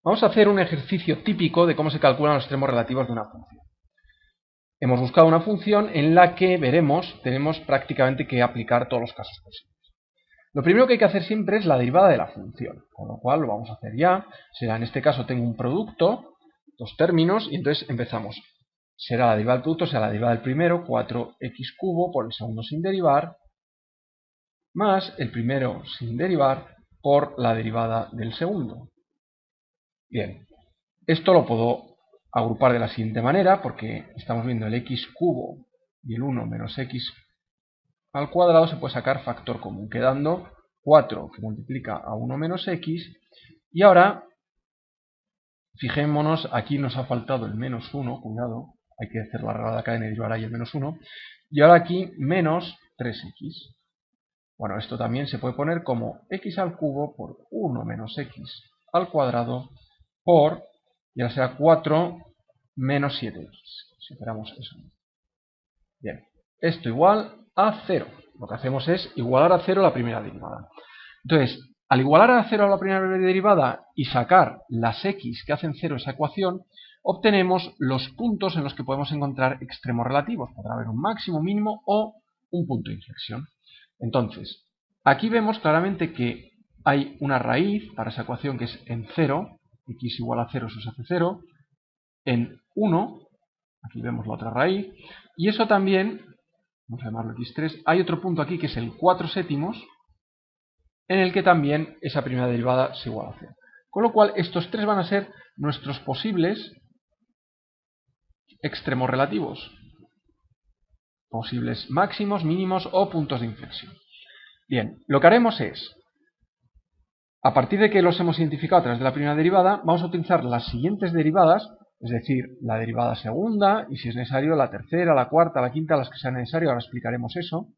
Vamos a hacer un ejercicio típico de cómo se calculan los extremos relativos de una función. Hemos buscado una función en la que tenemos prácticamente que aplicar todos los casos posibles. Lo primero que hay que hacer siempre es la derivada de la función, con lo cual lo vamos a hacer ya. Será, en este caso tengo un producto, dos términos, y entonces empezamos. Será la derivada del producto, será la derivada del primero, 4x cubo por el segundo sin derivar, más el primero sin derivar por la derivada del segundo. Bien, esto lo puedo agrupar de la siguiente manera, porque estamos viendo el x cubo y el 1 menos x al cuadrado, se puede sacar factor común, quedando 4 que multiplica a 1 menos x, y ahora, fijémonos, aquí nos ha faltado el menos 1, cuidado, hay que hacer la regla de la cadena y derivar ahí el menos 1, y ahora aquí menos 3x. Bueno, esto también se puede poner como x al cubo por 1 menos x al cuadrado por, y ahora será 4 menos 7x. Si operamos eso. Bien, esto igual a 0. Lo que hacemos es igualar a 0 la primera derivada. Entonces, al igualar a 0 la primera derivada y sacar las x que hacen 0 esa ecuación, obtenemos los puntos en los que podemos encontrar extremos relativos. Podrá haber un máximo, mínimo o un punto de inflexión. Entonces, aquí vemos claramente que hay una raíz para esa ecuación que es en 0, x igual a 0, eso se hace 0, en 1, aquí vemos la otra raíz, y eso también, vamos a llamarlo x3, hay otro punto aquí que es el 4 séptimos, en el que también esa primera derivada es igual a 0. Con lo cual, estos tres van a ser nuestros posibles extremos relativos, posibles máximos, mínimos o puntos de inflexión. Bien, lo que haremos es, a partir de que los hemos identificado a través de la primera derivada, vamos a utilizar las siguientes derivadas, es decir, la derivada segunda, y si es necesario la tercera, la cuarta, la quinta, las que sean necesarias, ahora explicaremos eso,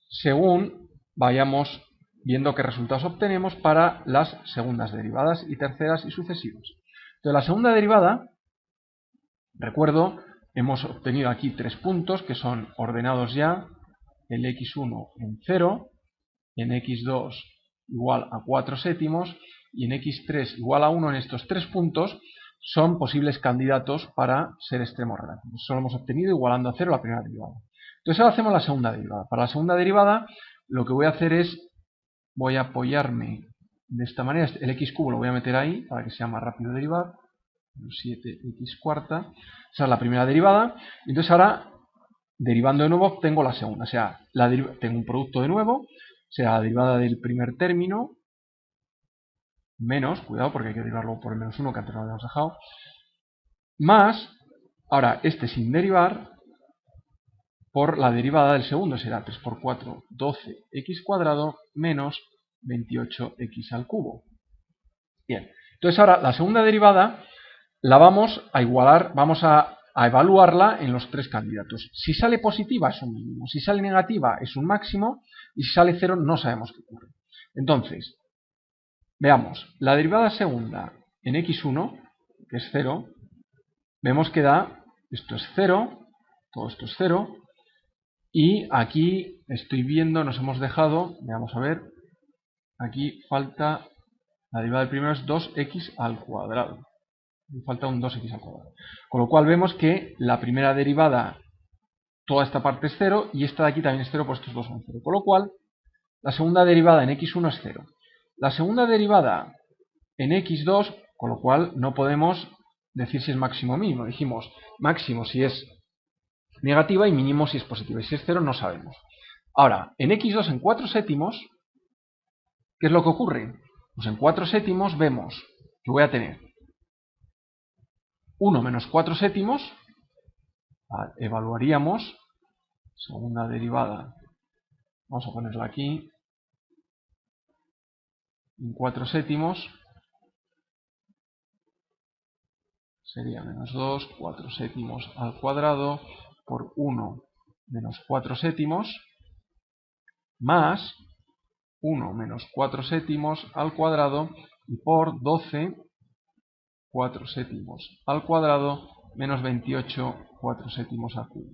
según vayamos viendo qué resultados obtenemos para las segundas derivadas y terceras y sucesivas. Entonces, la segunda derivada, recuerdo, hemos obtenido aquí 3 puntos que son ordenados ya, el x1 en 0, en x2 igual a 4 séptimos y en x3 igual a 1. En estos 3 puntos son posibles candidatos para ser extremos relativos. Eso lo hemos obtenido igualando a 0 la primera derivada. Entonces ahora hacemos la segunda derivada. Para la segunda derivada lo que voy a hacer es, voy a apoyarme de esta manera, el x cubo lo voy a meter ahí para que sea más rápido derivar, 7x cuarta, esa es la primera derivada, y entonces ahora, derivando de nuevo, obtengo la segunda, o sea, tengo un producto de nuevo, será la derivada del primer término, menos, cuidado porque hay que derivarlo por el menos 1 que antes no lo habíamos dejado, más, ahora este sin derivar, por la derivada del segundo, será 3 por 4, 12x cuadrado, menos 28x al cubo. Bien, entonces ahora la segunda derivada la vamos a igualar, vamos a evaluarla en los 3 candidatos. Si sale positiva es un mínimo, si sale negativa es un máximo, y si sale 0 no sabemos qué ocurre. Entonces, veamos, la derivada segunda en x1, que es 0, vemos que da, esto es 0, todo esto es 0, y aquí estoy viendo, nos hemos dejado, vamos a ver, aquí falta, la derivada del primero es 2x al cuadrado. Me falta un 2x al cuadrado. Con lo cual vemos que la primera derivada, toda esta parte es 0, y esta de aquí también es 0, pues estos dos son 0. Con lo cual, la segunda derivada en x1 es 0. La segunda derivada en x2, con lo cual no podemos decir si es máximo o mínimo. Dijimos máximo si es negativa y mínimo si es positiva. Y si es 0 no sabemos. Ahora, en x2 en 4 séptimos, ¿qué es lo que ocurre? Pues en 4 séptimos vemos que voy a tener 1 menos 4 séptimos, evaluaríamos, segunda derivada, vamos a ponerla aquí, en 4 séptimos, sería menos 2, 4 séptimos al cuadrado, por 1 menos 4 séptimos, más 1 menos 4 séptimos al cuadrado, y por 12, 4 séptimos al cuadrado, menos 28, 4 séptimos al cubo.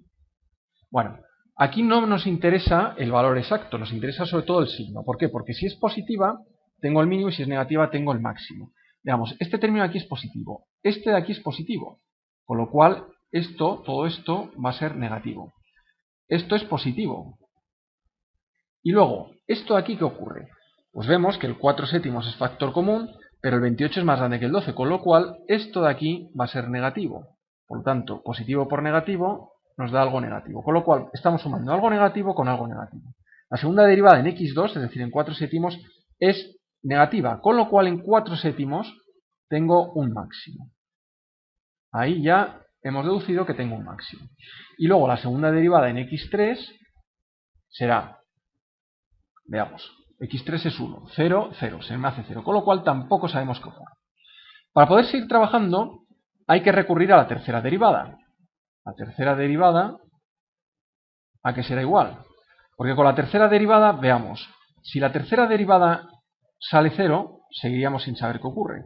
Bueno, aquí no nos interesa el valor exacto, nos interesa sobre todo el signo. ¿Por qué? Porque si es positiva, tengo el mínimo, y si es negativa, tengo el máximo. Veamos, este término de aquí es positivo, este de aquí es positivo, con lo cual todo esto va a ser negativo. Esto es positivo. Y luego, ¿esto de aquí qué ocurre? Pues vemos que el 4 séptimos es factor común, pero el 28 es más grande que el 12, con lo cual esto de aquí va a ser negativo. Por lo tanto, positivo por negativo nos da algo negativo, con lo cual estamos sumando algo negativo con algo negativo. La segunda derivada en x2, es decir, en 4 séptimos, es negativa, con lo cual en 4 séptimos tengo un máximo. Ahí ya hemos deducido que tengo un máximo. Y luego la segunda derivada en x3 será, veamos, x3 es 1, 0, 0, se me hace 0, con lo cual tampoco sabemos qué ocurre. Para poder seguir trabajando hay que recurrir a la tercera derivada. La tercera derivada, ¿a qué será igual? Porque con la tercera derivada, veamos, si la tercera derivada sale 0, seguiríamos sin saber qué ocurre.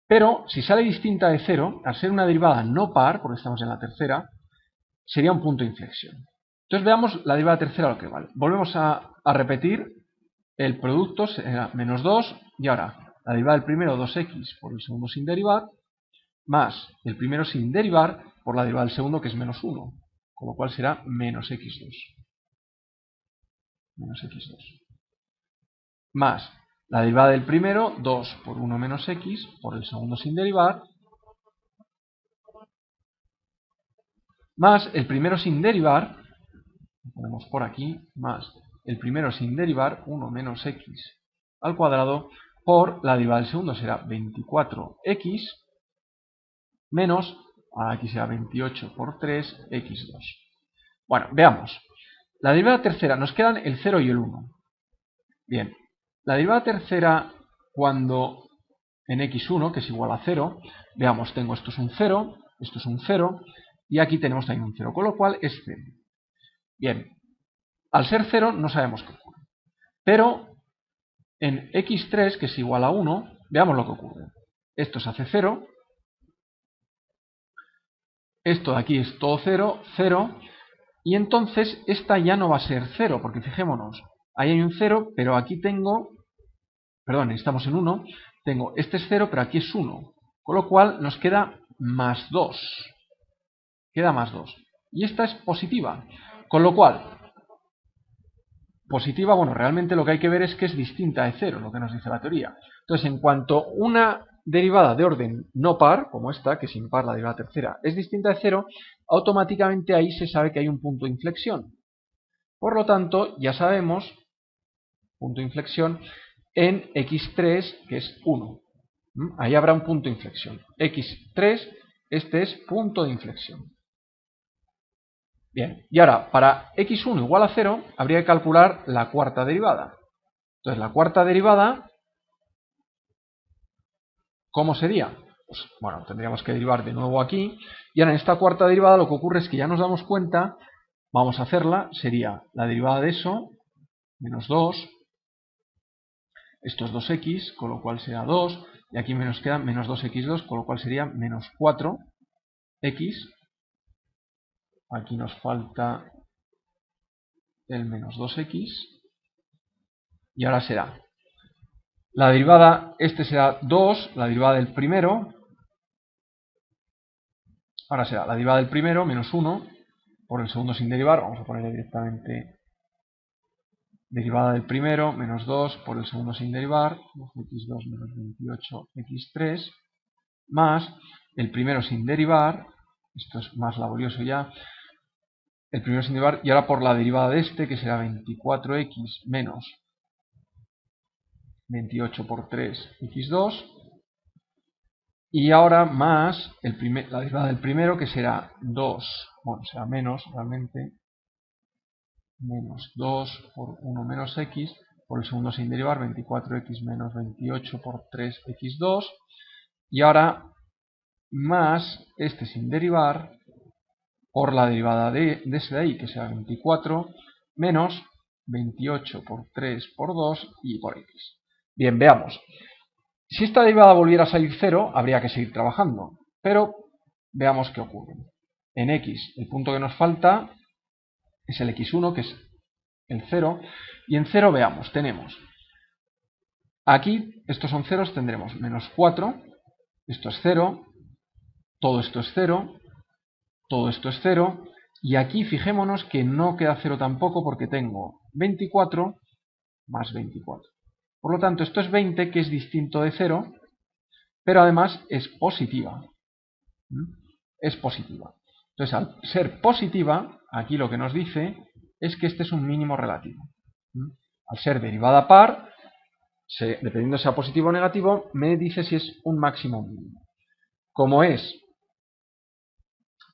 Pero si sale distinta de 0, al ser una derivada no par, porque estamos en la tercera, sería un punto de inflexión. Entonces veamos la derivada tercera lo que vale. Volvemos a repetir, el producto será menos 2, y ahora la derivada del primero 2x por el segundo sin derivar, más el primero sin derivar por la derivada del segundo que es menos 1, con lo cual será menos x2. Menos x2. Más la derivada del primero, 2 por 1 menos x, por el segundo sin derivar, más el primero sin derivar, lo ponemos por aquí, más el primero sin derivar, 1 menos x al cuadrado, por la derivada del segundo será 24x, menos, aquí será 28 por 3, x2. Bueno, veamos. La derivada tercera, nos quedan el 0 y el 1. Bien, la derivada tercera cuando en x1, que es igual a 0, veamos, tengo esto es un 0, esto es un 0, y aquí tenemos también un 0, con lo cual es 0. Bien, al ser 0 no sabemos qué ocurre. Pero en x3, que es igual a 1, veamos lo que ocurre. Esto se hace 0, esto de aquí es todo 0, 0, y entonces esta ya no va a ser 0, porque fijémonos, ahí hay un 0, pero aquí tengo, perdón, estamos en 1, tengo, este es 0, pero aquí es 1, con lo cual nos queda más 2, queda más 2, y esta es positiva, con lo cual, positiva, bueno, realmente lo que hay que ver es que es distinta de 0, lo que nos dice la teoría. Entonces, en cuanto una derivada de orden no par, como esta, que es impar la derivada tercera, es distinta de 0, automáticamente ahí se sabe que hay un punto de inflexión. Por lo tanto, ya sabemos, punto de inflexión, en x3, que es 1. Ahí habrá un punto de inflexión. x3, este es punto de inflexión. Bien, y ahora, para x1 igual a 0, habría que calcular la cuarta derivada. Entonces, la cuarta derivada, ¿cómo sería? Pues, bueno, tendríamos que derivar de nuevo aquí. Y ahora, en esta cuarta derivada, lo que ocurre es que ya nos damos cuenta, vamos a hacerla, sería la derivada de eso, menos 2, esto es 2x, con lo cual será 2, y aquí nos queda menos 2x2, con lo cual sería menos 4x. Aquí nos falta el menos 2x, y ahora será la derivada, este será 2, la derivada del primero, ahora será la derivada del primero, menos 1, por el segundo sin derivar, vamos a ponerle directamente derivada del primero, menos 2, por el segundo sin derivar, x2 menos 28, x3, más el primero sin derivar, esto es más laborioso ya, el primero sin derivar, y ahora por la derivada de este, que será 24x menos 28 por 3, x2, y ahora más la derivada del primero, que será 2, bueno, será menos realmente, menos 2 por 1 menos x, por el segundo sin derivar, 24x menos 28 por 3, x2, y ahora más este sin derivar, por la derivada de ese de ahí, que será 24, menos 28 por 3 por 2 y por x. Bien, veamos. Si esta derivada volviera a salir 0, habría que seguir trabajando, pero veamos qué ocurre. En x, el punto que nos falta es el x1, que es el 0, y en 0 veamos, tenemos Aquí, estos son ceros, tendremos menos 4, esto es 0, todo esto es 0, todo esto es 0, y aquí fijémonos que no queda 0 tampoco porque tengo 24 más 24. Por lo tanto, esto es 20, que es distinto de 0, pero además es positiva. Es positiva. Entonces, al ser positiva, aquí lo que nos dice es que este es un mínimo relativo. Al ser derivada par, dependiendo sea positivo o negativo, me dice si es un máximo o mínimo. Como es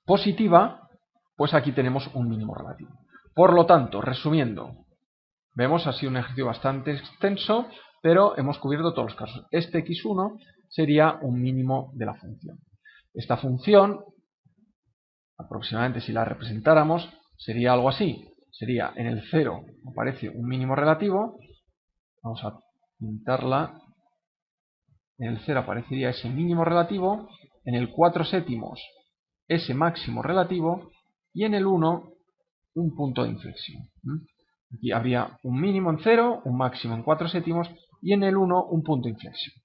positiva, pues aquí tenemos un mínimo relativo. Por lo tanto, resumiendo, vemos ha sido un ejercicio bastante extenso, pero hemos cubierto todos los casos. Este x1 sería un mínimo de la función. Esta función, aproximadamente si la representáramos, sería algo así. Sería en el 0 aparece un mínimo relativo. Vamos a pintarla. En el 0 aparecería ese mínimo relativo. En el 4/7 ese máximo relativo. Y en el 1 un punto de inflexión. Aquí habría un mínimo en 0, un máximo en 4/7 y en el 1 un punto de inflexión.